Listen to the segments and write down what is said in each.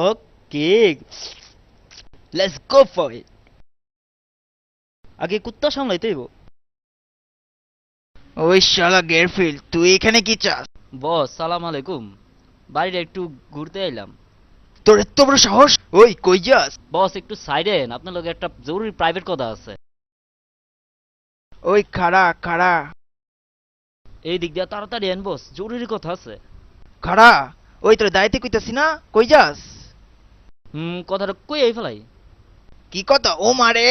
Okay, let's go for it. আগে কুত্তা সামলাইতে হইব। ওই শালা গেরফিল্ড, তুই এখানে কি চাস? বস সালাম আলাইকুম, বাড়িটা একটু ঘুরতে এলাম। তোর এত বড় সাহস! ওই কই যাস? বস একটু সাইডেন, আপনার লগে একটা জরুরি প্রাইভেট কথা আছে। ওই খাড়া খাড়া এই দিক দিয়ে তাড়াতাড়ি এন বস, জরুরি কথা আছে। খাড়া। ওই তোর দায়িত্বে কইতাছি না, কই যাস? কথাটা কই এই ফেলাই। কি কথা ও মারে?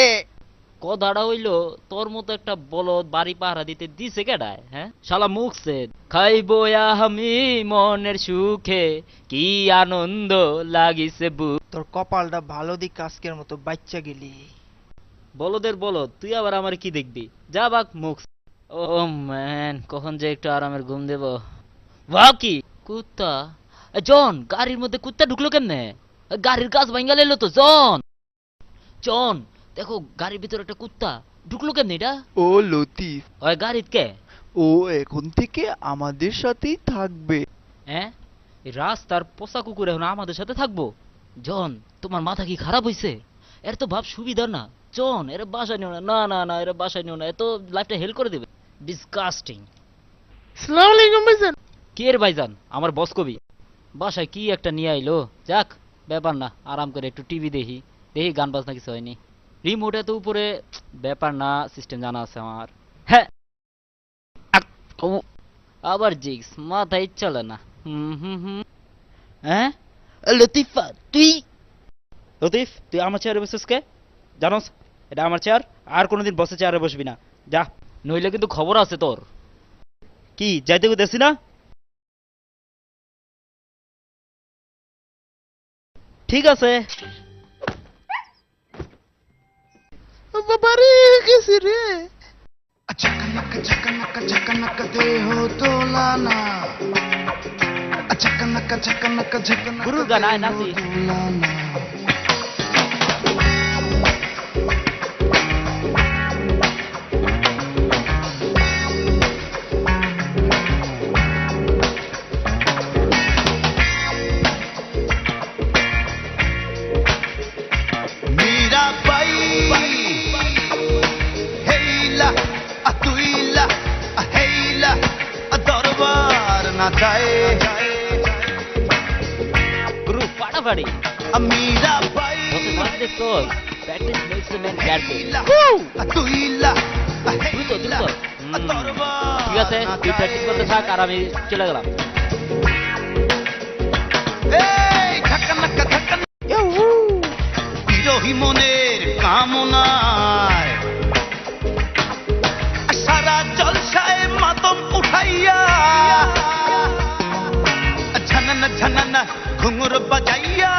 কথাটা হইলো, তোর মতো একটা বলদ বাড়ি পাহারা দিতে দিছে কেডায়? হ্যাঁ শালা মুখছে খাইবো আমি মনের সুখে, কি আনন্দ লাগিছে বুক। তোর কপালটা ভালো দিক, আজকের মতো বাচ্চা গেলি। বলদের বলদ, তুই আবার আমার কি দেখবি? যা বাক মুখ। ও ম্যান, কখন যে একটু আরামের ঘুম দেব। বাহ কি কুত্তা! জন, গাড়ির মধ্যে কুত্তা ঢুকলো কেমনে? গাড়ির কাজ ভাঙ্গা লাইলো তো জন। জন দেখো, গাড়ির ভিতরে একটা কুত্তা ঢুকলো কেমনে এটা? ও লতিফ, ওই গাড়িত কে? ও এখন থেকে আমাদের সাথেই থাকবে। হ্যাঁ, এই রাস্তার পোষা কুকুর এখন আমাদের সাথে থাকবো? জন, তোমার মাথা কি খারাপ হইছে? এর তো ভাব সুবিধা না। জন, এর বাসায় নিও না। না না না, এর বাসায় নিও না, এত লাইফটা হেল করে দেবে। ডিসকাস্টিং। সালাম আলাইকুম ভাইজান। কে এর ভাইজান? আমার বস কবি। বাসায় কি একটা নিয়ে আইলো, যাক ব্যাপার না, আরাম করে একটু টিভি দেখি। দেখি গান বাজনা কিছু হয়নি। রিমোট এত উপরে, ব্যাপার না, সিস্টেম জানা আছে আমার। হ্যাঁ, ও, আবার জিক্স মাথায় চলে না। হ্যাঁ লতিফা, তুই? লতিফ, তুই আমার চেয়ারে বসেছিস কে? জানোস এটা আমার চেয়ার, আর কোনোদিন বসে চেয়ারে বসবি না, যা। নইলে কিন্তু খবর আছে তোর। কি যাইতে দেখছি না? ঠিক আছে। বাবারে গেছি রে। चकनक चकनक चकनक दे हो तोलाना चकनक चकनक झकनक गुरु गाना है नासी। तोलाना मीरा बाई हेला अतुइला हेला दरबार ना जाए গুরু ফাটাফাটি। Meera Bai Você faz pessoas. Practice makes a man careful. अतुइला দ্রুত দ্রুত। ঠিক আছে, তুই প্র্যাকটিস করতে থাক আর আমি চলে গেলাম। झकनक झकनक বিরোহী মনের কামনায় সারা জলসায় মাতম উঠাইয়া ঝনন ঝনন ঘুঙুর বাজাইয়া